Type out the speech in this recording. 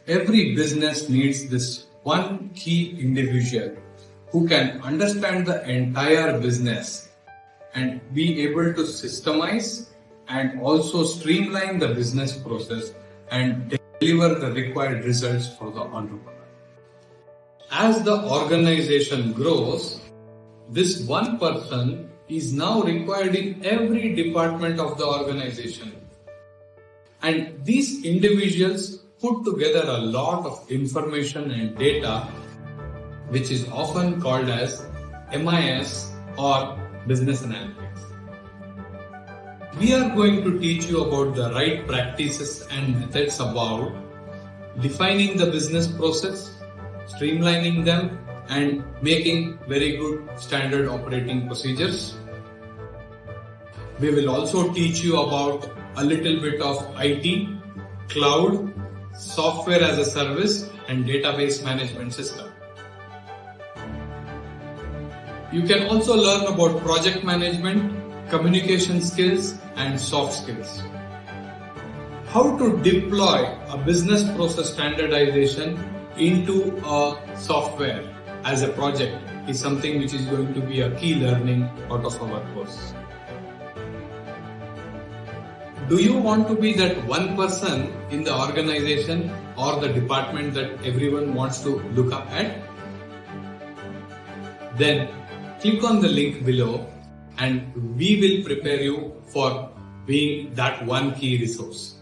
Every business needs this one key individual who can understand the entire business and be able to systemize and also streamline the business process and deliver the required results for the entrepreneur. As the organization grows, this one person is now required in every department of the organization. And these individuals put together a lot of information and data, which is often called as MIS or Business Analytics. We are going to teach you about the right practices and methods about defining the business process, streamlining them, and making very good standard operating procedures. We will also teach you about a little bit of IT, cloud, software as a service, and database management system. You can also learn about project management, communication skills, and soft skills. How to deploy a business process standardization into a software as a project is something which is going to be a key learning out of our course. Do you want to be that one person in the organization or the department that everyone wants to look up at? Then click on the link below and we will prepare you for being that one key resource.